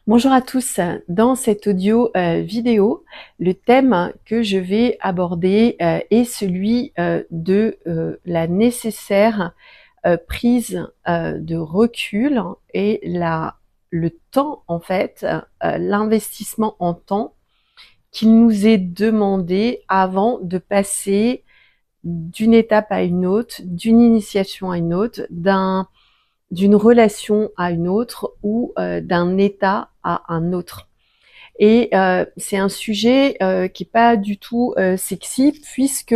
Bonjour à tous, dans cet audio vidéo, le thème que je vais aborder est celui de la nécessaire prise de recul et le temps en fait, l'investissement en temps qu'il nous est demandé avant de passer d'une étape à une autre, d'une initiation à une autre, d'une relation à une autre ou d'un état à un autre. Et c'est un sujet qui est pas du tout sexy puisque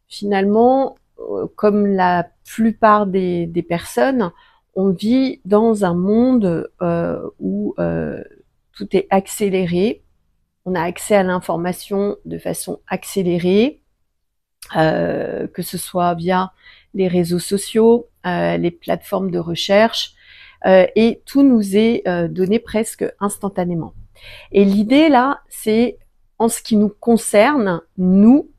finalement, comme la plupart des personnes, on vit dans un monde où tout est accéléré. On a accès à l'information de façon accélérée, que ce soit via les réseaux sociaux, les plateformes de recherche, et tout nous est donné presque instantanément. Et l'idée là, c'est en ce qui nous concerne, nous,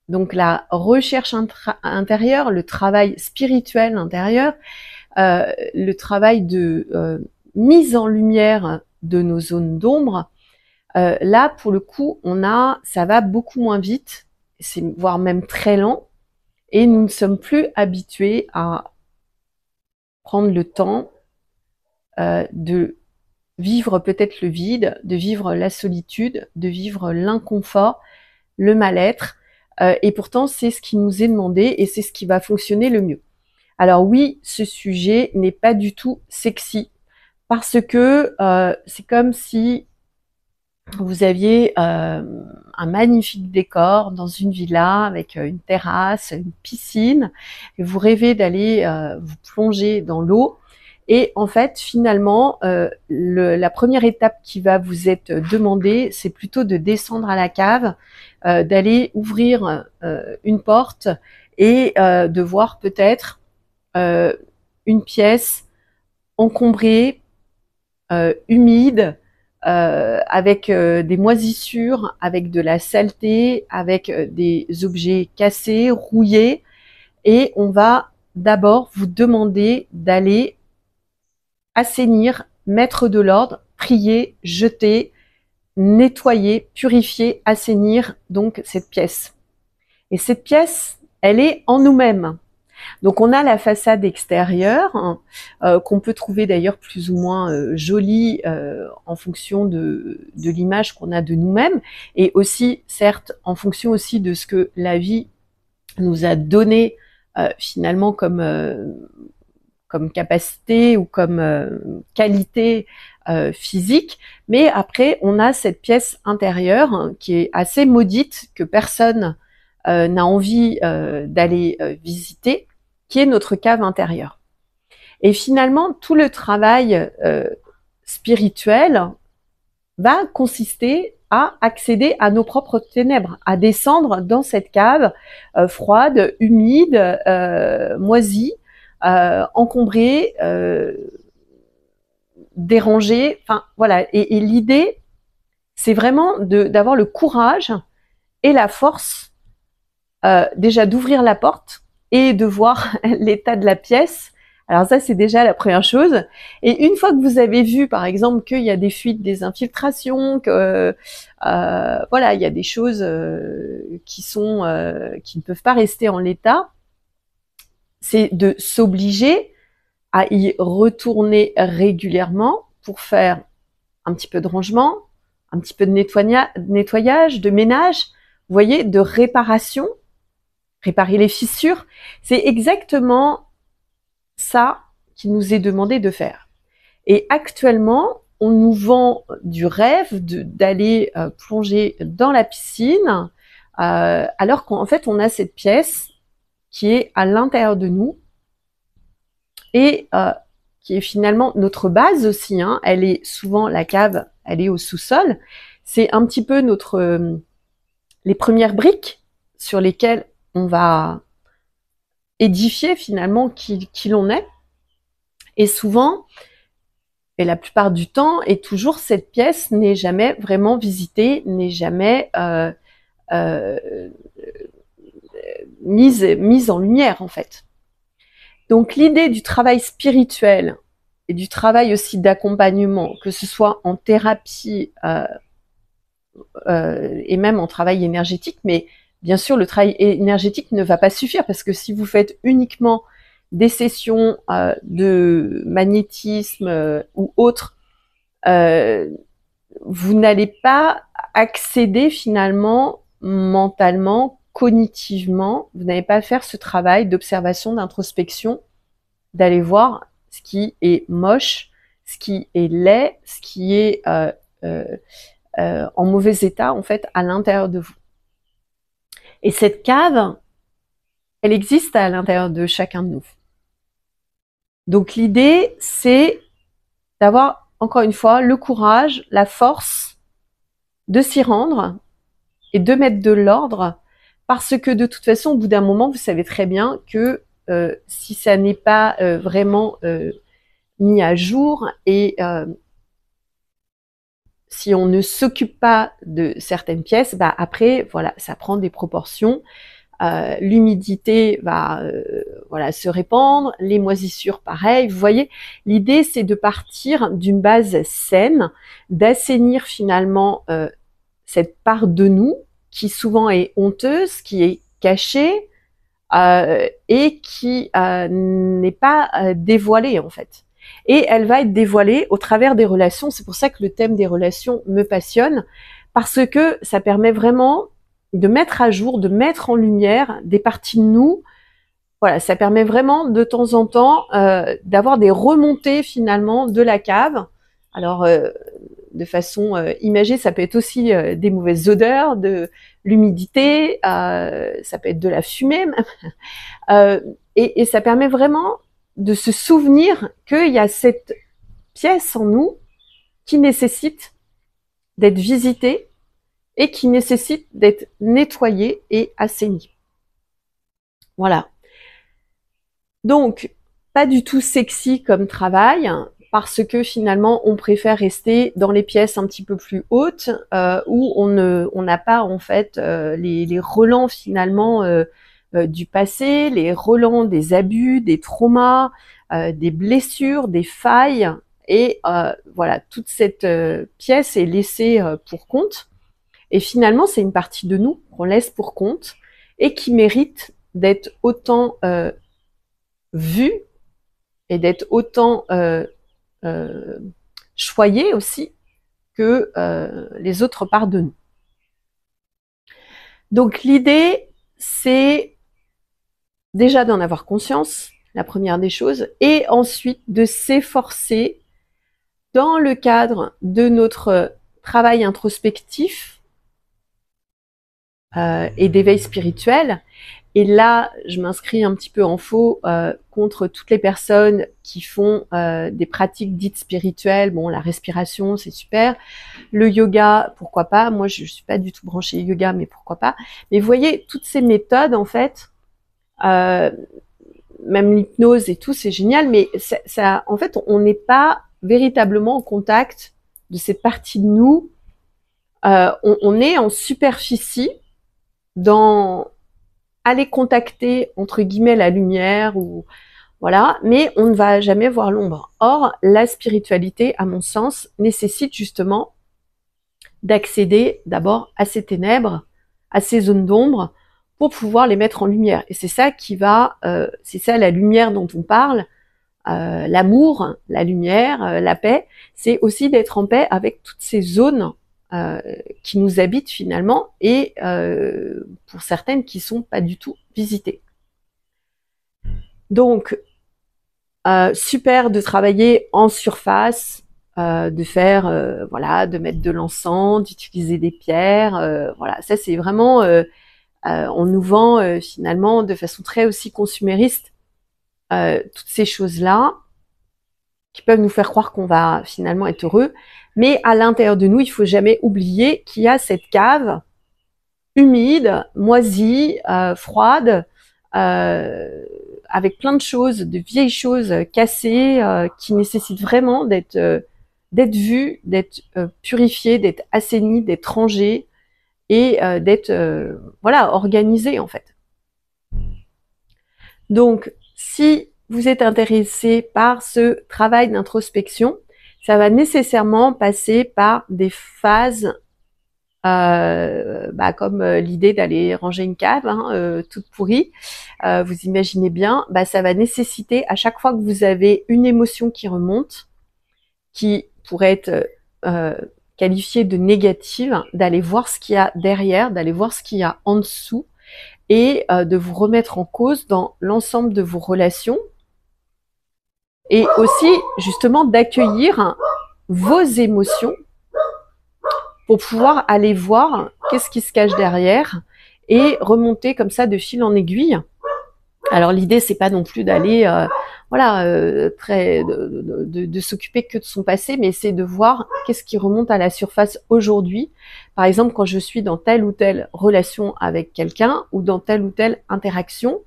donc la recherche intérieure, le travail spirituel intérieur, le travail de mise en lumière de nos zones d'ombre. Là, pour le coup, ça va beaucoup moins vite, c'est voire même très lent, et nous ne sommes plus habitués à prendre le temps de vivre peut-être le vide, de vivre la solitude, de vivre l'inconfort, le mal-être, et pourtant c'est ce qui nous est demandé et c'est ce qui va fonctionner le mieux. Alors oui, ce sujet n'est pas du tout sexy parce que c'est comme si vous aviez un magnifique décor dans une villa avec une terrasse, une piscine, et vous rêvez d'aller vous plonger dans l'eau. Et en fait, finalement, la première étape qui va vous être demandée, c'est plutôt de descendre à la cave, d'aller ouvrir une porte et de voir peut-être une pièce encombrée, humide, avec des moisissures, avec de la saleté, avec des objets cassés, rouillés, et on va d'abord vous demander d'aller assainir, mettre de l'ordre, trier, jeter, nettoyer, purifier, assainir donc cette pièce. Et cette pièce, elle est en nous-mêmes. Donc on a la façade extérieure, hein, qu'on peut trouver d'ailleurs plus ou moins jolie en fonction de l'image qu'on a de nous-mêmes, et aussi certes en fonction aussi de ce que la vie nous a donné finalement comme capacité ou comme qualité physique. Mais après on a cette pièce intérieure hein, qui est assez maudite, que personne n'a envie d'aller visiter, qui est notre cave intérieure. Et finalement, tout le travail spirituel va consister à accéder à nos propres ténèbres, à descendre dans cette cave froide, humide, moisie, encombrée, dérangée. Enfin voilà. Et l'idée, c'est vraiment d'avoir le courage et la force déjà d'ouvrir la porte et de voir l'état de la pièce. Alors ça, c'est déjà la première chose. Et une fois que vous avez vu, par exemple, qu'il y a des fuites, des infiltrations, que voilà, il y a des choses qui ne peuvent pas rester en l'état, c'est de s'obliger à y retourner régulièrement pour faire un petit peu de rangement, un petit peu de nettoyage, de ménage, vous voyez, de réparation, réparer les fissures. C'est exactement ça qui nous est demandé de faire. Et actuellement, on nous vend du rêve d'aller plonger dans la piscine, alors qu'en fait, on a cette pièce qui est à l'intérieur de nous et qui est finalement notre base aussi. Hein. Elle est souvent, la cave, elle est au sous-sol. C'est un petit peu les premières briques sur lesquelles on va édifier finalement qui l'on est. Et souvent, et la plupart du temps, et toujours, cette pièce n'est jamais vraiment visitée, n'est jamais mise en lumière en fait. Donc l'idée du travail spirituel et du travail aussi d'accompagnement, que ce soit en thérapie et même en travail énergétique, mais bien sûr, le travail énergétique ne va pas suffire parce que si vous faites uniquement des sessions de magnétisme ou autre, vous n'allez pas accéder finalement mentalement, cognitivement, vous n'allez pas faire ce travail d'observation, d'introspection, d'aller voir ce qui est moche, ce qui est laid, ce qui est en mauvais état en fait à l'intérieur de vous. Et cette cave, elle existe à l'intérieur de chacun de nous. Donc l'idée, c'est d'avoir, encore une fois, le courage, la force de s'y rendre et de mettre de l'ordre, parce que de toute façon, au bout d'un moment, vous savez très bien que si ça n'est pas vraiment mis à jour et si on ne s'occupe pas de certaines pièces, bah après, voilà, ça prend des proportions. L'humidité va voilà, se répandre, les moisissures pareil. Vous voyez, l'idée c'est de partir d'une base saine, d'assainir finalement cette part de nous qui souvent est honteuse, qui est cachée et qui n'est pas dévoilée en fait. Et elle va être dévoilée au travers des relations. C'est pour ça que le thème des relations me passionne, parce que ça permet vraiment de mettre à jour, de mettre en lumière des parties de nous. Voilà, ça permet vraiment de temps en temps d'avoir des remontées finalement de la cave. Alors, de façon imagée, ça peut être aussi des mauvaises odeurs, de l'humidité, ça peut être de la fumée même. Et ça permet vraiment de se souvenir qu'il y a cette pièce en nous qui nécessite d'être visitée et qui nécessite d'être nettoyée et assainie. Voilà. Donc, pas du tout sexy comme travail, parce que finalement, on préfère rester dans les pièces un petit peu plus hautes, où on n'a pas en fait les relents finalement du passé, les relents des abus, des traumas, des blessures, des failles, et voilà, toute cette pièce est laissée pour compte. Et finalement, c'est une partie de nous qu'on laisse pour compte et qui mérite d'être autant vue et d'être autant choyée aussi que les autres parts de nous. Donc l'idée, c'est déjà d'en avoir conscience, la première des choses, et ensuite de s'efforcer dans le cadre de notre travail introspectif et d'éveil spirituel. Et là, je m'inscris un petit peu en faux contre toutes les personnes qui font des pratiques dites spirituelles. Bon, la respiration, c'est super. Le yoga, pourquoi pas. Moi, je suis pas du tout branchée yoga, mais pourquoi pas. Mais vous voyez, toutes ces méthodes, en fait, même l'hypnose et tout, c'est génial, mais ça, en fait, on n'est pas véritablement en contact de cette partie de nous. On est en superficie dans aller contacter entre guillemets la lumière ou voilà, mais on ne va jamais voir l'ombre. Or, la spiritualité, à mon sens, nécessite justement d'accéder d'abord à ces ténèbres, à ces zones d'ombre, pour pouvoir les mettre en lumière. Et c'est ça qui va, c'est ça la lumière dont on parle, l'amour, la lumière, la paix, c'est aussi d'être en paix avec toutes ces zones qui nous habitent finalement et pour certaines qui sont pas du tout visitées. Donc, super de travailler en surface, de faire, voilà, de mettre de l'encens, d'utiliser des pierres, voilà, ça c'est vraiment, on nous vend finalement de façon très aussi consumériste toutes ces choses-là qui peuvent nous faire croire qu'on va finalement être heureux. Mais à l'intérieur de nous, il faut jamais oublier qu'il y a cette cave humide, moisie, froide, avec plein de choses, de vieilles choses cassées, qui nécessitent vraiment d'être vues, d'être purifiées, d'être assainies, d'être rangées et d'être voilà, organisées en fait. Donc, si vous êtes intéressé par ce travail d'introspection, ça va nécessairement passer par des phases comme l'idée d'aller ranger une cave toute pourrie. Vous imaginez bien, ça va nécessiter à chaque fois que vous avez une émotion qui remonte, qui pourrait être qualifiée de négative, d'aller voir ce qu'il y a derrière, d'aller voir ce qu'il y a en dessous et de vous remettre en cause dans l'ensemble de vos relations et aussi justement d'accueillir vos émotions pour pouvoir aller voir qu'est-ce qui se cache derrière et remonter comme ça de fil en aiguille. Alors l'idée c'est pas non plus d'aller de s'occuper que de son passé, mais c'est de voir qu'est-ce qui remonte à la surface aujourd'hui. Par exemple, quand je suis dans telle ou telle relation avec quelqu'un ou dans telle ou telle interaction,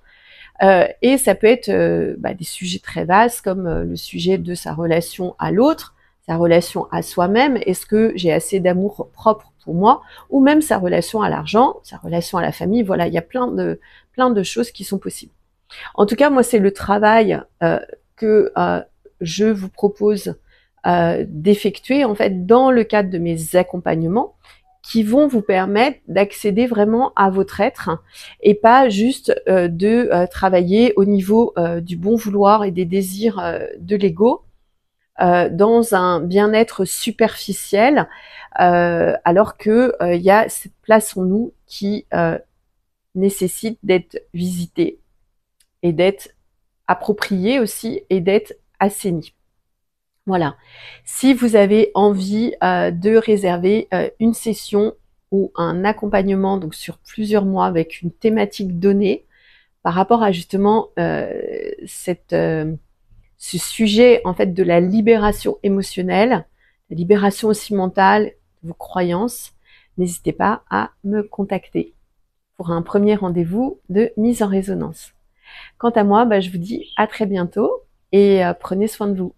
et ça peut être des sujets très vastes comme le sujet de sa relation à l'autre, sa relation à soi-même, est-ce que j'ai assez d'amour propre pour moi, ou même sa relation à l'argent, sa relation à la famille, voilà, il y a plein de choses qui sont possibles. En tout cas, moi, c'est le travail que je vous propose d'effectuer en fait dans le cadre de mes accompagnements qui vont vous permettre d'accéder vraiment à votre être et pas juste de travailler au niveau du bon vouloir et des désirs de l'ego dans un bien-être superficiel alors que il y a cette place en nous qui nécessite d'être visitée et d'être appropriée aussi et d'être assainie. Voilà. Si vous avez envie de réserver une session ou un accompagnement donc sur plusieurs mois avec une thématique donnée par rapport à justement ce sujet en fait de la libération émotionnelle, la libération aussi mentale de vos croyances, n'hésitez pas à me contacter pour un premier rendez-vous de mise en résonance. Quant à moi, je vous dis à très bientôt et prenez soin de vous.